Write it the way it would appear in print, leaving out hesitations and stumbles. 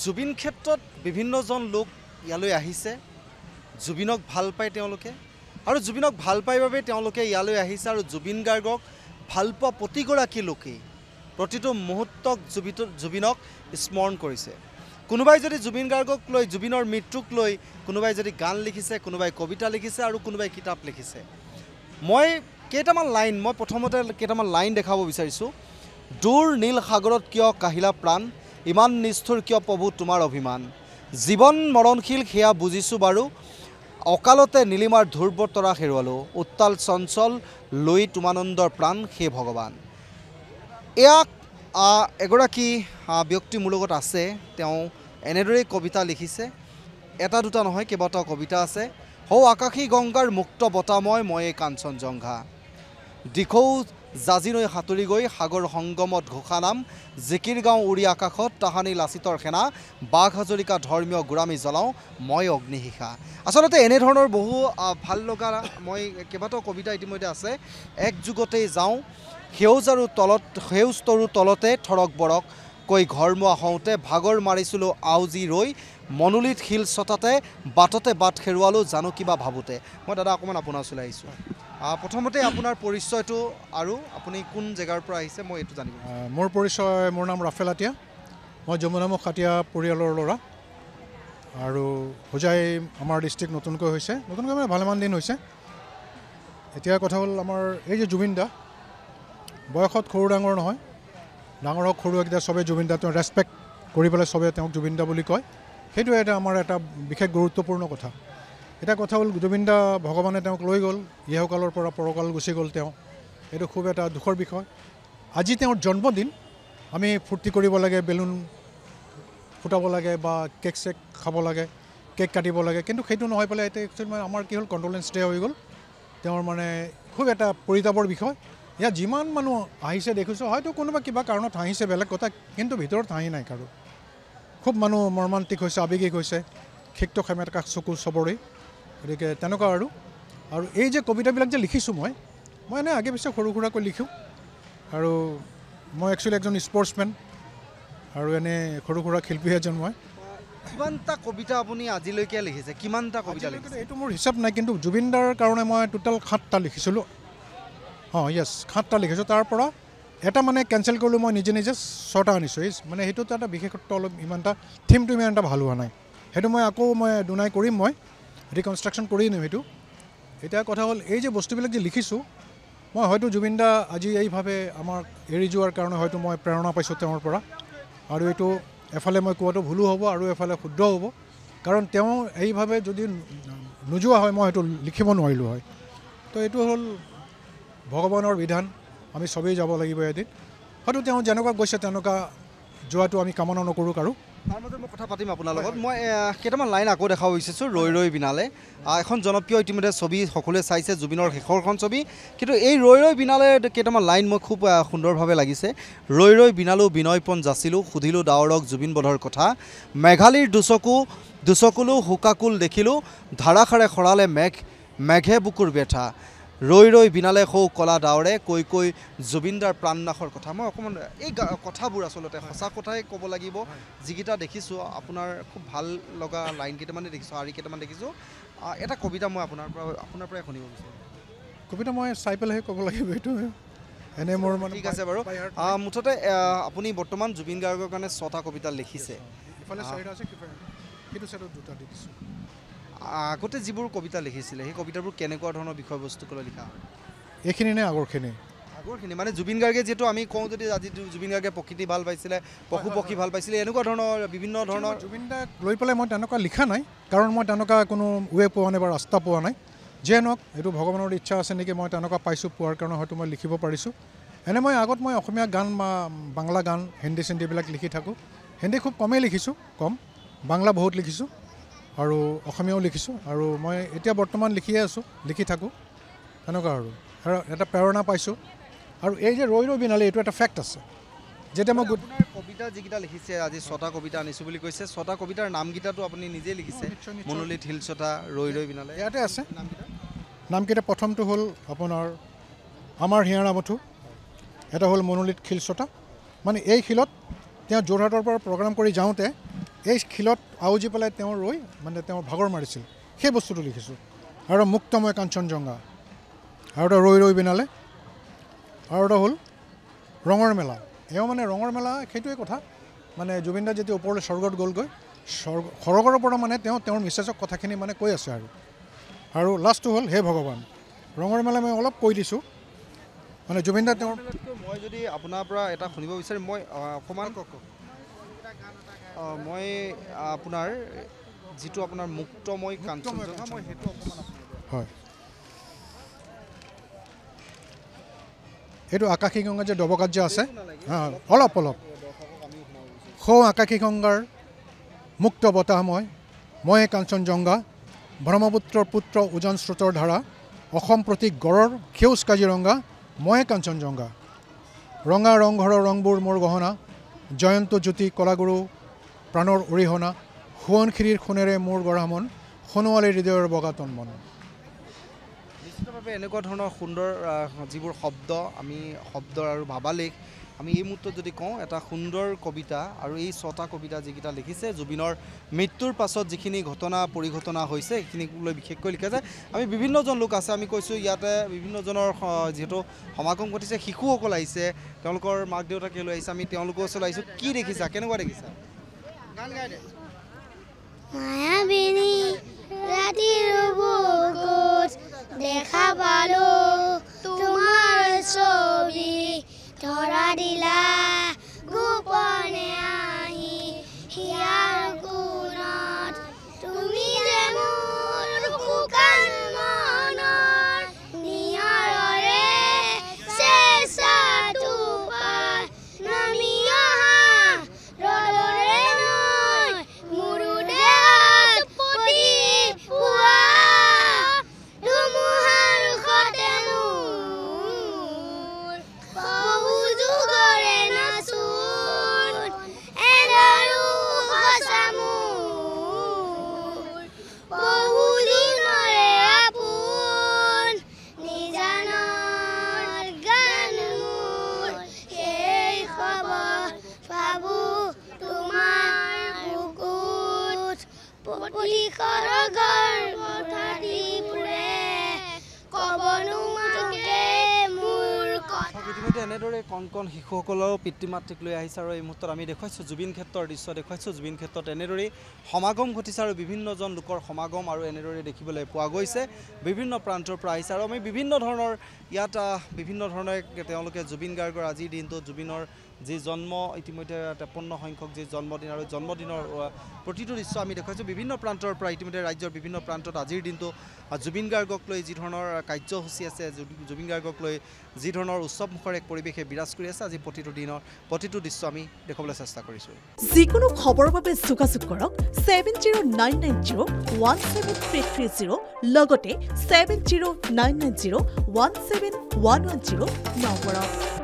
জুবিন ক্ষেত্ৰত বিভিন্নজন লোক ইয়ালৈ আহিছে জুবিনক ভাল পায় তেওঁলোকে আৰু জুবিনক ভাল পায় বাবে তেওঁলোকে ইয়ালৈ আহিছে আৰু জুবিন গাৰ্গক ভাল পোৱা প্ৰতিগৰাকী লোকেই প্ৰতিটো মুহূৰ্তক জুবিনক স্মৰণ কৰিছে কোনোবাই যদি জুবিন গাৰ্গক লৈ জুবিনৰ মৃত্যুক লৈ কোনোবাই যদি গান লিখিছে কোনোবাই কবিতা লিখিছে আৰু কোনোবাই কিতাপ লিখিছে মই কেইটামান লাইন মই প্ৰথমতে কেইটামান লাইন দেখাব বিচাৰিছোঁ দূৰ নীল সাগৰত কিয় কাহিলা প্ৰাণ ইমান নিষ্ঠুৰ কিয় প্ৰভু তোমাৰ অভিমান জীৱন মৰণশীল সেয়া বুজিছোঁ বাৰু অকালতে নীলিমাৰ ধ্ৰুৱ তৰা হেৰুৱালোঁ উত্তাল চঞ্চল লৈ তোমানন্দৰ প্ৰাণ হে ভগৱান এয়া এগৰাকী ব্যক্তি মোৰ লগত আছে তেওঁ এনেদৰেই কবিতা লিখিছে এটা দুটা নহয় কেইবাটাও কবিতা আছে হৌ আকাশী গংগাৰ মুক্ত বতাময় মই কাঞ্চনজংঘা দিখৌ জাজি নৈ সাঁতুৰি গৈ সাগৰ সংগমত ঘোষা নাম জিকিৰ গাঁও উৰি আকাশত তাহানি লাচিতৰ সেনা বাঘ হাজৰিকা ধৰ্মীয় গোৰামী জ্বলাওঁ মই অগ্নিশিখা আচলতে এনেধৰণৰ বহু ভাল লগা মই কেইবাটাও কবিতা ইতিমধ্যে আছে এক যুগতেই যাওঁ সেউজ তৰু তলতে থৰক বৰক কৈ ঘৰমুৱা হওঁতে ভাগৰ মাৰিছিলোঁ আউজি ৰৈ মনোলিত শিল ছটাতে বাটতে বাট হেৰুৱালোঁ জানো কিবা ভাবোঁতে মই দাদা অকণমান আপোনাৰ ওচৰলৈ আহিছোঁ প্ৰথমতে আপোনাৰ পৰিচয়টো আৰু আপুনি কোন জেগাৰ পৰা আহিছে মই এইটো জানিব মোৰ পৰিচয় মোৰ নাম ৰাফেল আটিয়া মই যমুনামুখ খাটিয়া পৰিয়ালৰ ল'ৰা আৰু হোজাই আমাৰ ডিষ্ট্ৰিক্ট নতুনকৈ মানে ভালেমান দিন হৈছে এতিয়া কথা হ'ল আমাৰ এই যে জুবিন দা বয়সত সৰু ডাঙৰ নহয় ডাঙৰ হওক সৰু হওক এতিয়া চবেই জুবিন দা তেওঁ ৰেচপেক্ট কৰি পেলাই চবেই তেওঁক জুবিন দা বুলি কয় সেইটোৱে এটা আমাৰ এটা বিশেষ গুৰুত্বপূৰ্ণ কথা এটা কথা হ'ল জুবিন দা ভগৱানে তেওঁক লৈ গ'ল ইহকালৰ পৰা পৰকাল গুচি গ'ল তেওঁ এইটো খুব এটা দুখৰ বিষয় আজি তেওঁৰ জন্মদিন আমি ফূৰ্তি কৰিব লাগে বেলুন ফুটাব লাগে বা কেক চেক খাব লাগে কেক কাটিব লাগে কিন্তু সেইটো নহয় পেলাই এতিয়া একচুৱেলি মানে আমাৰ কি হ'ল কণ্ডোলেঞ্চ ডে হৈ গ'ল তেওঁৰ মানে খুব এটা পৰিতাপৰ বিষয় ইয়াত যিমান মানুহ আহিছে দেখিছোঁ হয়তো কোনোবা কিবা কাৰণত হাঁহিছে বেলেগ কথা কিন্তু ভিতৰত হাঁহি নাই কাৰো খুব মানুহ মৰ্মান্তিক হৈছে আৱেগিক হৈছে ক্ষিপ্ত খেমেকা চকু চবৰে গতিকে তেনেকুৱা আৰু এই যে কবিতাবিলাক যে লিখিছোঁ মই এনেই আগে পিছে সৰু সুৰাকৈ লিখোঁ আৰু মই একচুৱেলি এজন স্পৰ্টছমেন আৰু এনেই সৰু সুৰা শিল্পী এজন মই কিমানটা কবিতা আপুনি আজিলৈকে লিখিছে কিমানটা কবিতা লিখিছে এইটো মোৰ হিচাপ নাই কিন্তু জুবিন দাৰ কাৰণে মই টোটেল 7টা লিখিছিলোঁ য়েছ 7টা লিখিছোঁ তাৰ পৰা এটা মানে কেঞ্চেল কৰিলোঁ মই নিজে 6টা আনিছোঁ মানে সেইটোত এটা বিশেষত্ব অলপ ইমানটা থিমটো ইমান এটা ভাল হোৱা নাই সেইটো মই আকৌ দুনাই কৰিম মই ৰিকনষ্ট্ৰাকশ্যন কৰি নিম সেইটো এতিয়া কথা হ'ল এই যে বস্তুবিলাক যে লিখিছোঁ মই হয়তো জুবিন দা আজি এইভাৱে আমাক এৰি যোৱাৰ কাৰণে হয়তো মই প্ৰেৰণা পাইছোঁ তেওঁৰ পৰা আৰু এইটো এফালে মই কোৱাটো ভুলো হ'ব আৰু এফালে শুদ্ধ হ'ব কাৰণ তেওঁ এইভাৱে যদি নোযোৱা হয় মই হয়তো লিখিব নোৱাৰিলোঁ হয় তো এইটো হ'ল ভগৱানৰ বিধান আমি চবেই যাব লাগিব এদিন হয়তো তেওঁ যেনেকুৱা গৈছে তেনেকুৱা যোৱাটো আমি কামনা নকৰোঁ কাৰো তাৰ মাজত মই কথা পাতিম আপোনাৰ লগত মই কেইটামান লাইন আকৌ দেখাব বিচাৰিছোঁ ৰৈ ৰৈ বিনালে এখন জনপ্ৰিয় ইতিমধ্যে ছবি সকলোৱে চাইছে জুবিনৰ শেষৰখন ছবি কিন্তু এই ৰৈ ৰৈ বিনালে কেইটামান লাইন মই খুব সুন্দৰভাৱে লাগিছে ৰৈ ৰৈ বিনালোঁ বিনয়পন যাচিলোঁ সুধিলোঁ ডাৱৰক জুবিন বধৰ কথা মেঘালীৰ দুচকুলো হুকাকুল দেখিলোঁ ধাৰাসাৰে সৰালে মেঘে বুকুৰ বেঠা ৰৈ ৰৈ বিনালে সৌ কলা ডাৱৰে কৈ কৈ জুবিনদাৰ প্ৰাণনাশৰ কথা মই অকণমান এই কথাবোৰ আচলতে সঁচা কথাই ক'ব লাগিব যিকেইটা দেখিছোঁ আপোনাৰ খুব ভাল লগা লাইন কেইটামানে দেখিছোঁ আৰু কেইটামান দেখিছোঁ এটা কবিতা মই আপোনাৰ পৰাই শুনিব বিচাৰোঁ কবিতা মই চাই পেলাইহে ক'ব লাগিব এইটো এনেই মোৰ মানে ঠিক আছে বাৰু মুঠতে আপুনি বৰ্তমান জুবিন গাৰ্গৰ কাৰণে 6টা কবিতা লিখিছে ইফালে 4টা আছে সেইটো চাইডত 2টা দিছোঁ আগতে যিবোৰ কবিতা লিখিছিলে সেই কবিতাবোৰ কেনেকুৱা ধৰণৰ বিষয়বস্তুক লৈ লিখা হয় এইখিনি নে আগৰখিনি মানে জুবিন গাৰ্গে যিহেতু আমি কওঁ যদি আজি জুবিন গাৰ্গে প্ৰকৃতি ভাল পাইছিলে পশু পক্ষী ভাল পাইছিলে এনেকুৱা ধৰণৰ বিভিন্ন ধৰণৰ জুবিন দাক লৈ পেলাই মই তেনেকুৱা লিখা নাই কাৰণ মই তেনেকুৱা কোনো ৱে পোৱা নাই বা ৰাস্তা পোৱা নাই যিয়ে নহওক এইটো ভগৱানৰ ইচ্ছা আছে নেকি মই তেনেকুৱা পাইছোঁ পোৱাৰ কাৰণে হয়তো মই লিখিব পাৰিছোঁ এনে মই আগত মই অসমীয়া গান বা বাংলা গান হিন্দী চিন্দিবিলাক লিখি থাকোঁ হিন্দী খুব কমেই লিখিছোঁ বাংলা বহুত লিখিছোঁ আৰু অসমীয়াও লিখিছোঁ আৰু মই এতিয়া বৰ্তমান লিখি থাকোঁ তেনেকুৱা আৰু এটা প্ৰেৰণা পাইছোঁ আৰু এই যে ৰৈ ৰৈ বিনালে এইটো এটা ফেক্ট আছে যেতিয়া মই আপোনাৰ কবিতা যিকেইটা লিখিছে আজি 6টা কবিতা আনিছোঁ বুলি কৈছে 6টা কবিতাৰ নামকেইটাতো আপুনি নিজেই লিখিছে মনোলিত শিল ছটা ৰৈ ৰৈ বিনালে ইয়াতে আছে নামকেইটা প্ৰথমটো হ'ল আপোনাৰ আমাৰ হিয়াৰা মথু এটা হ'ল মনোলিত শিল ছটা মানে এই শিলত তেওঁ যোৰহাটৰ পৰা প্ৰগ্ৰাম কৰি যাওঁতে এই শিলত আউজি পেলাই তেওঁ ৰৈ মানে তেওঁ ভাগৰ মাৰিছিল সেই বস্তুটো লিখিছোঁ আৰু মুক্তময় কাঞ্চনজংঘা আৰু এটা ৰৈ ৰৈ বিনালে আৰু এটা হ'ল ৰঙৰ মেলা এওঁ মানে ৰঙৰ মেলা সেইটোৱে কথা মানে জুবিন দা যেতিয়া ওপৰলৈ স্বৰ্গত গ'লগৈ সৰগৰ পৰা মানে তেওঁৰ মিছেছক কথাখিনি মানে কৈ আছে আৰু লাষ্টটো হ'ল হে ভগৱান ৰঙৰ মেলা মই অলপ কৈ দিছোঁ মানে জুবিন দা তেওঁৰ মই যদি আপোনাৰ পৰা এটা শুনিব বিচাৰিম মই অকণমান মই আপোনাৰ যিটো আপোনাৰ মুক্তময় কাঞ্চনজংঘা মই সেইটো অকণমান হয় এইটো আকাশী গংগা যে ডবকাত যে আছে অলপ সৌ আকাশী গংগাৰ মুক্ত বতাহ মই কাঞ্চনজংঘা ব্ৰহ্মপুত্ৰৰ পুত্ৰ উজান স্ৰোতৰ ধাৰা অসম প্ৰতীক গড়ৰ সেউজ কাজিৰঙা মই কাঞ্চনজংঘা ৰঙা ৰংঘৰৰ ৰংবোৰ মোৰ গহনা জয়ন্ত জ্যোতি কলাগুৰু প্ৰাণৰ অৰিহণা সোৱণশিৰিৰ সোণেৰে মোৰ গঢ়া মন সোণোৱালী হৃদয়ৰ বগাতন মন নিশ্চিতভাৱে এনেকুৱা ধৰণৰ সুন্দৰ যিবোৰ শব্দ আমি শব্দৰ আৰু ভাৱালেখ আমি এই মুহূৰ্তত যদি কওঁ এটা সুন্দৰ কবিতা আৰু এই 6টা কবিতা যিকেইটা লিখিছে জুবিনৰ মৃত্যুৰ পাছত যিখিনি ঘটনা পৰিঘটনা হৈছে সেইখিনিক লৈ বিশেষকৈ লিখা যায় আমি বিভিন্নজন লোক আছে আমি কৈছোঁ ইয়াতে বিভিন্নজনৰ যিহেতু সমাগম ঘটিছে শিশুসকল আহিছে তেওঁলোকৰ মাক দেউতাকে লৈ আহিছে আমি তেওঁলোকৰ ওচৰলৈ আহিছোঁ কি দেখিছা কেনেকুৱা দেখিছা গান গাই দে মায়াবিনী ৰাতিৰ বুকুত দেখা পালো তোমাৰ ছবি ধৰা দিলা গোপনে আহি হিয়াৰ কোণত তুমি যে মোৰ শুকান মনৰ নিয়ৰৰে চেঁচাটো পাই নামি অহা ৰদৰে মই মোৰো দেহত পতি পোৱা ধুমুহাৰ সতে মোৰ বহু যুগৰে নাচোন এডাৰো সঁচা মোৰ বহু দিনৰে আপোন নিজানৰ গান মোৰ সেই খবৰ ভাবোঁ তোমাৰ বুকুত প্ৰতিশৰ গৰ্ভধাৰী পুৰে কবনো মাকে মোৰ কথা ইতিমধ্যে এনেদৰে কণ কণ শিশুসকলৰ পিতৃ মাতৃক লৈ আহিছে আৰু এই মুহূৰ্তত আমি দেখুৱাইছোঁ জুবিন ক্ষেত্ৰৰ দৃশ্য দেখুৱাইছোঁ জুবিন ক্ষেত্ৰত এনেদৰেই সমাগম ঘটিছে আৰু বিভিন্নজন লোকৰ সমাগম আৰু এনেদৰে দেখিবলৈ পোৱা গৈছে বিভিন্ন প্ৰান্তৰ পৰা আহিছে আৰু আমি বিভিন্ন ধৰণৰ ইয়াত বিভিন্ন ধৰণে তেওঁলোকে জুবিন গাৰ্গৰ আজিৰ দিনটোত জুবিনৰ যি জন্ম ইতিমধ্যে 53 সংখ্যক যি জন্মদিন আৰু জন্মদিনৰ প্ৰতিটো দৃশ্য আমি দেখুৱাইছোঁ বিভিন্ন প্ৰান্তৰ পৰা ইতিমধ্যে ৰাজ্যৰ বিভিন্ন প্ৰান্তত আজিৰ দিনটো জুবিন গাৰ্গক লৈ যি ধৰণৰ কাৰ্যসূচী আছে জুবিন গাৰ্গক লৈ যি ধৰণৰ উৎসৱমুখৰ এক পৰিৱেশে বিৰাজ কৰি আছে আজি প্ৰতিটো দৃশ্য আমি দেখুৱাবলৈ চেষ্টা কৰিছোঁ যিকোনো খবৰৰ বাবে যোগাযোগ কৰক 7099017330 লগতে 7099017110 নম্বৰত